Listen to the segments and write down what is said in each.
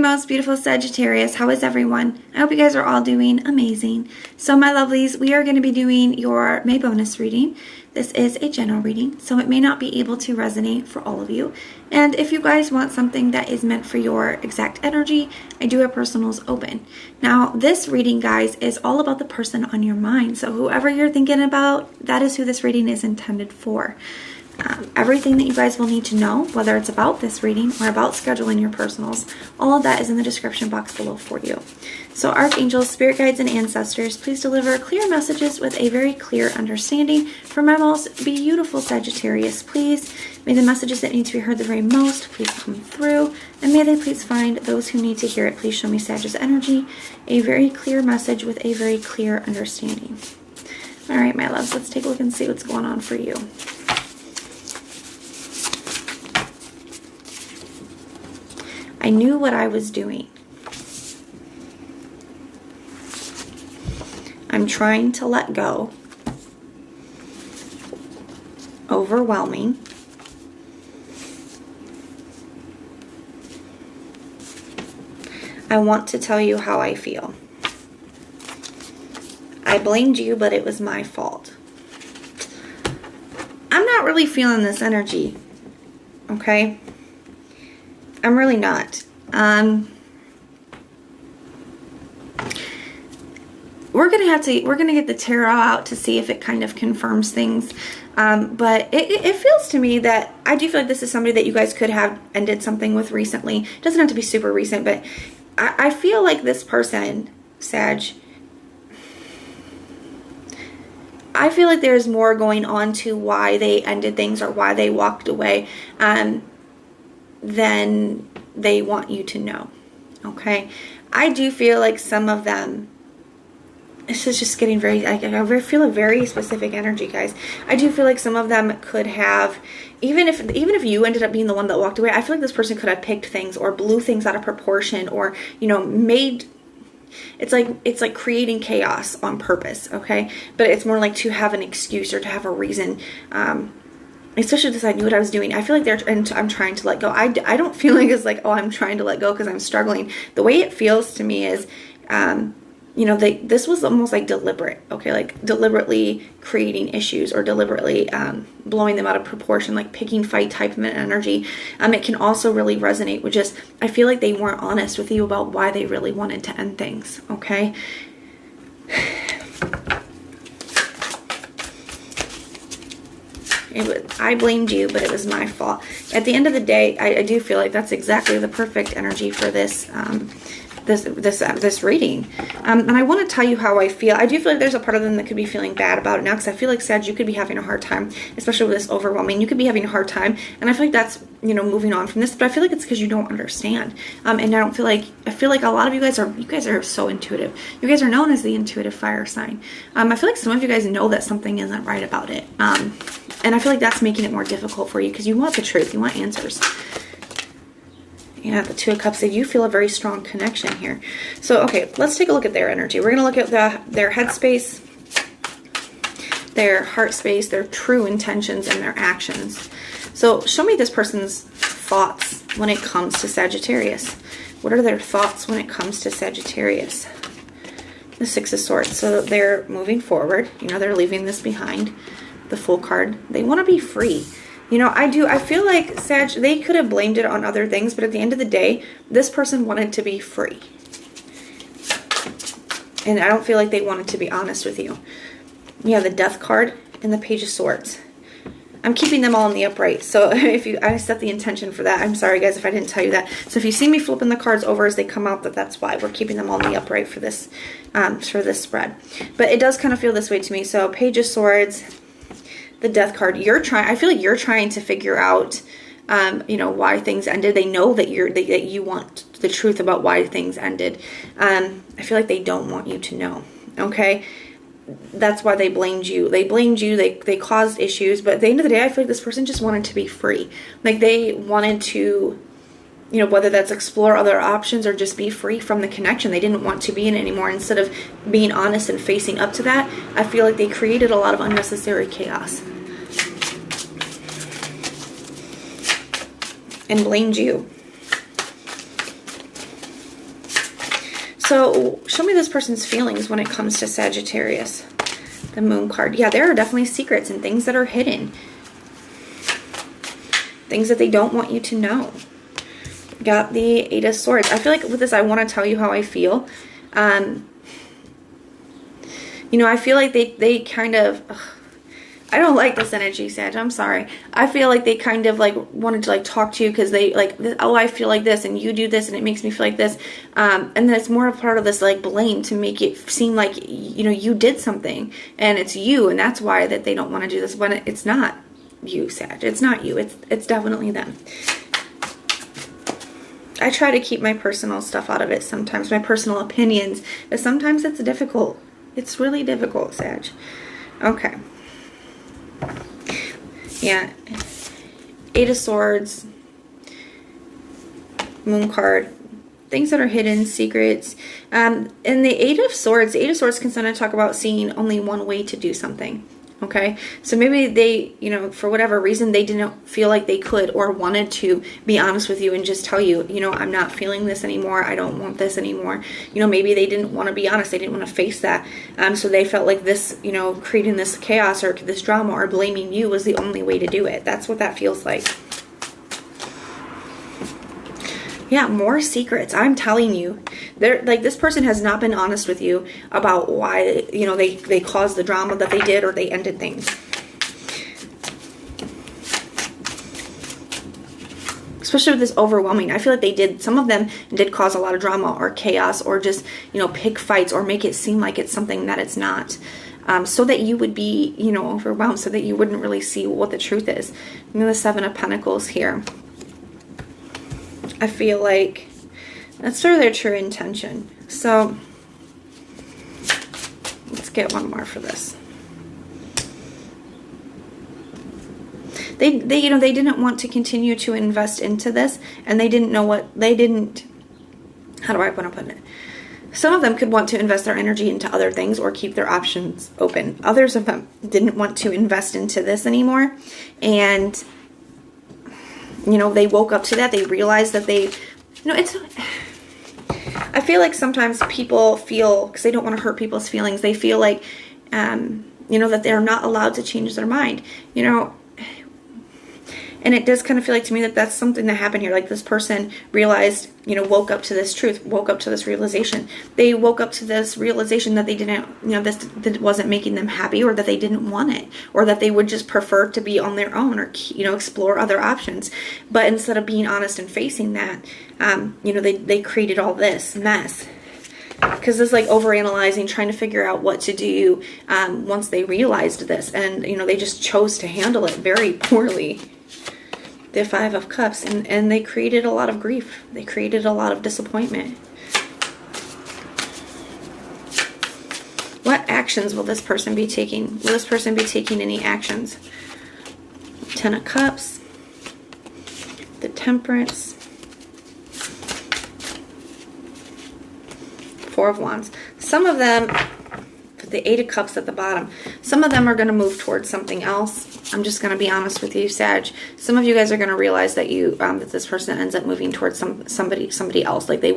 most beautiful Sagittarius. How is everyone? I hope you guys are all doing amazing. So my lovelies, we are going to be doing your May bonus reading. This is a general reading, so it may not be able to resonate for all of you. And if you guys want something that is meant for your exact energy, I do have personals open. Now, this reading, guys, is all about the person on your mind. So whoever you're thinking about, that is who this reading is intended for. Everything that you guys will need to know, whether it's about this reading or about scheduling your personals, all of that is in the description box below for you. So archangels, spirit guides, and ancestors, please deliver clear messages with a very clear understanding for my most beautiful Sagittarius, please. May the messages that need to be heard the very most please come through, and may they please find those who need to hear it. Please show me Sag's energy, a very clear message with a very clear understanding. All right, my loves, let's take a look and see what's going on for you. I knew what I was doing. I'm trying to let go. Overwhelming. I want to tell you how I feel. I blamed you, but it was my fault. I'm not really feeling this energy, okay? I'm really not. We're gonna get the tarot out to see if it kind of confirms things. But it feels to me that I do feel like this is somebody that you guys could have ended something with recently. It doesn't have to be super recent, but I feel like this person, Sag, I feel like there's more going on to why they ended things or why they walked away than they want you to know. Okay, I do feel like some of them, this is just getting very, I feel a very specific energy, guys. I do feel like some of them could have, even if you ended up being the one that walked away, I feel like this person could have picked things or blew things out of proportion, or, you know, made, it's like creating chaos on purpose, okay? But it's more like to have an excuse or to have a reason, especially because I knew what I was doing. I feel like I'm trying to let go. I don't feel like it's like, oh, I'm trying to let go because I'm struggling. The way it feels to me is, you know, this was almost like deliberate, okay? Like deliberately creating issues or deliberately blowing them out of proportion, like picking fight type of energy. It can also really resonate with just, I feel like they weren't honest with you about why they really wanted to end things, okay? I blamed you, but it was my fault. At the end of the day, I do feel like that's exactly the perfect energy for this this reading. And I want to tell you how I feel. I do feel like there's a part of them that could be feeling bad about it now, because I feel like, Sag, you could be having a hard time, especially with this overwhelming. You could be having a hard time, and I feel like that's, you know, moving on from this, but I feel like it's because you don't understand. And I feel like a lot of you guys are so intuitive. You guys are known as the intuitive fire sign. I feel like some of you guys know that something isn't right about it. And I feel like that's making it more difficult for you because you want the truth. You want answers. Yeah, the Two of Cups, they do feel a very strong connection here. So, okay, let's take a look at their energy. We're going to look at their head space, their heart space, their true intentions, and their actions. So, show me this person's thoughts when it comes to Sagittarius. What are their thoughts when it comes to Sagittarius? The Six of Swords. So, they're moving forward. You know, they're leaving this behind. The Fool card. They want to be free. You know, I feel like Sag, they could have blamed it on other things, but at the end of the day, this person wanted to be free. And I don't feel like they wanted to be honest with you. Yeah, the Death card and the Page of Swords. I'm keeping them all in the upright. So I set the intention for that. I'm sorry, guys, if I didn't tell you that. So if you see me flipping the cards over as they come out, that's why. We're keeping them all in the upright for this spread. But it does kind of feel this way to me. So Page of Swords, the Death card, I feel like you're trying to figure out, you know, why things ended. They know that you want the truth about why things ended. I feel like they don't want you to know. Okay, that's why they blamed you. They caused issues, but at the end of the day, I feel like this person just wanted to be free. Like they wanted to, you know, whether that's explore other options or just be free from the connection. They didn't want to be in it anymore. Instead of being honest and facing up to that, I feel like they created a lot of unnecessary chaos and blamed you. So show me this person's feelings when it comes to Sagittarius. The Moon card. Yeah, there are definitely secrets and things that are hidden. Things that they don't want you to know. Got the Eight of Swords. I feel like with this, I want to tell you how I feel. You know, I feel like they kind of... I don't like this energy, Sag. I'm sorry. I feel like they kind of like wanted to like talk to you because they like, oh, I feel like this and you do this and it makes me feel like this. And then it's more a part of this like blame to make it seem like, you know, you did something and it's you. And that's why that they don't want to do this when it's not you, Sag. It's not you. It's definitely them. I try to keep my personal stuff out of it sometimes, my personal opinions, but sometimes it's difficult. It's really difficult, Sag. Okay. Yeah, Eight of Swords, Moon card, things that are hidden, secrets. And the Eight of Swords can sometimes talk about seeing only one way to do something. Okay, so maybe they, you know, for whatever reason, they didn't feel like they could or wanted to be honest with you and just tell you, you know, I'm not feeling this anymore. I don't want this anymore. You know, maybe they didn't want to be honest. They didn't want to face that. So they felt like this, you know, creating this chaos or this drama or blaming you was the only way to do it. That's what that feels like. Yeah, more secrets. I'm telling you, they're like, this person has not been honest with you about why, you know, they caused the drama that they did or they ended things. Especially with this overwhelming. I feel like they did, some of them did cause a lot of drama or chaos or just, you know, pick fights or make it seem like it's something that it's not. So that you would be, you know, overwhelmed, so that you wouldn't really see what the truth is. And then the Seven of Pentacles here. I feel like that's sort of their true intention. So let's get one more for this. They you know, they didn't want to continue to invest into this, and they didn't know what they didn't. How do I want to put it? Some of them could want to invest their energy into other things or keep their options open. Others of them didn't want to invest into this anymore, and you know, they woke up to that. They realized that they, you know, it's, I feel like sometimes people feel, because they don't want to hurt people's feelings, they feel like, you know, that they're not allowed to change their mind, you know. And it does kind of feel like to me that that's something that happened here. Like this person realized, you know, woke up to this truth, woke up to this realization. They woke up to this realization that they didn't, you know, that wasn't making them happy, or that they didn't want it, or that they would just prefer to be on their own, or, you know, explore other options. But instead of being honest and facing that, you know, they created all this mess. Because it's like overanalyzing, trying to figure out what to do once they realized this. And, you know, they just chose to handle it very poorly. The Five of Cups, and they created a lot of grief. They created a lot of disappointment. What actions will this person be taking? Will this person be taking any actions? Ten of Cups, the Temperance, Four of Wands. Some of them, the Eight of Cups at the bottom, some of them are going to move towards something else. I'm just going to be honest with you, Sag. Some of you guys are going to realize that you that this person ends up moving towards somebody else. Like they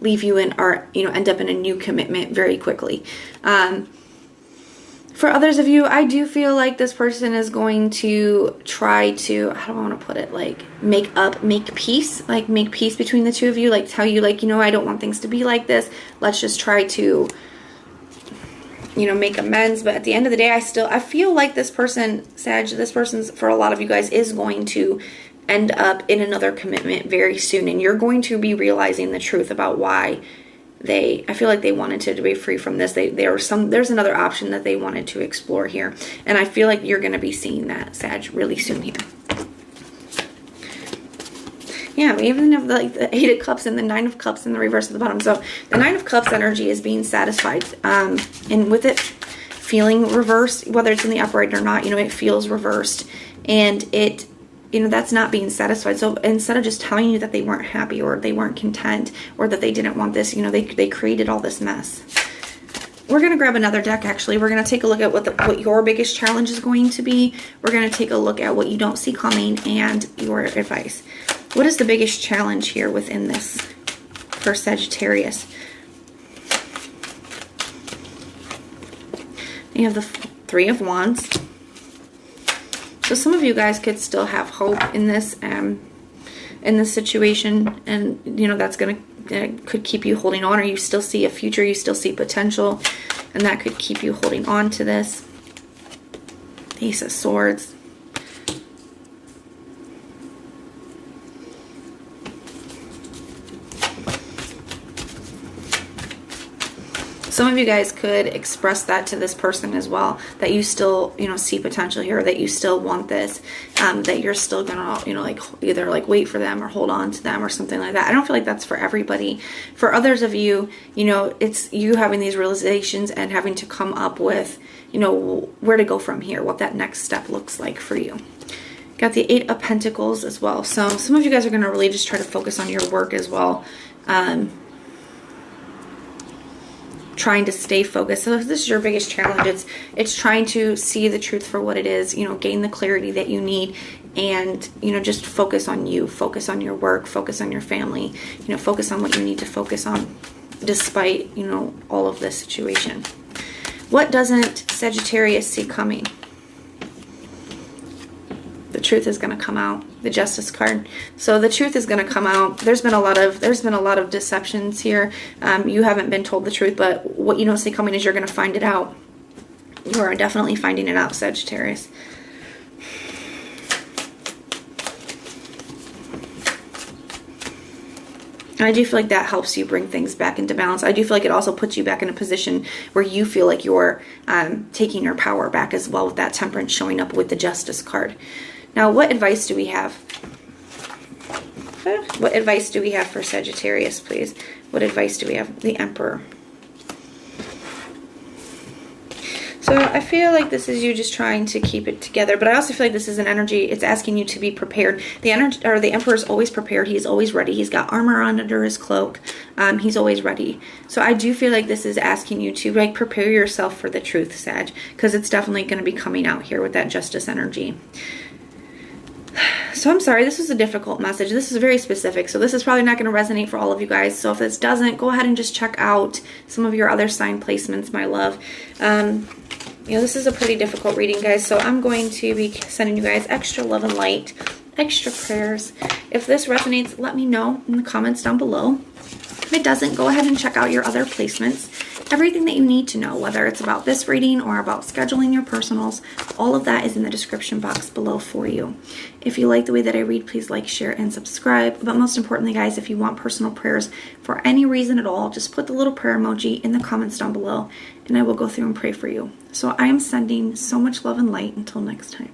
leave you and are, you know, end up in a new commitment very quickly. For others of you, I do feel like this person is going to try to, how do I want to put it, like make peace, like make peace between the two of you, like tell you, like, you know, I don't want things to be like this. Let's just try to, you know, make amends. But at the end of the day, I feel like this person, Sag, this person's, for a lot of you guys, is going to end up in another commitment very soon. And you're going to be realizing the truth about why I feel like they wanted to be free from this. There's another option that they wanted to explore here. And I feel like you're going to be seeing that, Sag, really soon here. Yeah, we even have like the Eight of Cups and the Nine of Cups in the reverse at the bottom. So the Nine of Cups energy is being satisfied. And with it feeling reversed, whether it's in the upright or not, you know, it feels reversed. And it, you know, that's not being satisfied. So instead of just telling you that they weren't happy or they weren't content or that they didn't want this, you know, they created all this mess. We're going to grab another deck, actually. We're going to take a look at what your biggest challenge is going to be. We're going to take a look at what you don't see coming and your advice. What is the biggest challenge here within this for Sagittarius? You have the Three of Wands. So some of you guys could still have hope in this situation, and you know that's could keep you holding on, or you still see a future, you still see potential, and that could keep you holding on to this. Ace of Swords. Some of you guys could express that to this person as well, that you still, you know, see potential here, that you still want this, that you're still gonna, you know, like either like wait for them or hold on to them or something like that. I don't feel like that's for everybody. For others of you, you know, it's you having these realizations and having to come up with, you know, where to go from here, what that next step looks like for you. Got the Eight of Pentacles as well. So some of you guys are gonna really just try to focus on your work as well. Trying to stay focused. So if this is your biggest challenge, it's trying to see the truth for what it is, you know, gain the clarity that you need, and you know, just focus on you, focus on your work, focus on your family, you know, focus on what you need to focus on despite, you know, all of this situation. What doesn't Sagittarius see coming? The truth is going to come out. The Justice card. So the truth is going to come out. There's been a lot of deceptions here. You haven't been told the truth, but what you don't see coming is you're going to find it out. You are definitely finding it out, Sagittarius. And I do feel like that helps you bring things back into balance. I do feel like it also puts you back in a position where you feel like you're taking your power back as well, with that Temperance showing up with the Justice card. Now, what advice do we have? What advice do we have for Sagittarius, please? What advice do we have? The Emperor. So I feel like this is you just trying to keep it together, but I also feel like this is an energy. It's asking you to be prepared. The energy, or the Emperor, is always prepared. He's always ready. He's got armor on under his cloak. He's always ready. So I do feel like this is asking you to like prepare yourself for the truth, Sag, because it's definitely going to be coming out here with that Justice energy. So I'm sorry, this was a difficult message. This is very specific, so this is probably not going to resonate for all of you guys. So if this doesn't, go ahead and just check out some of your other sign placements, my love. You know, this is a pretty difficult reading, guys, so I'm going to be sending you guys extra love and light, extra prayers. If this resonates, let me know in the comments down below. If it doesn't, go ahead and check out your other placements. Everything that you need to know, whether it's about this reading or about scheduling your personals, all of that is in the description box below for you. If you like the way that I read, please like, share, and subscribe. But most importantly, guys, if you want personal prayers for any reason at all, just put the little prayer emoji in the comments down below, and I will go through and pray for you. So I am sending so much love and light. Until next time.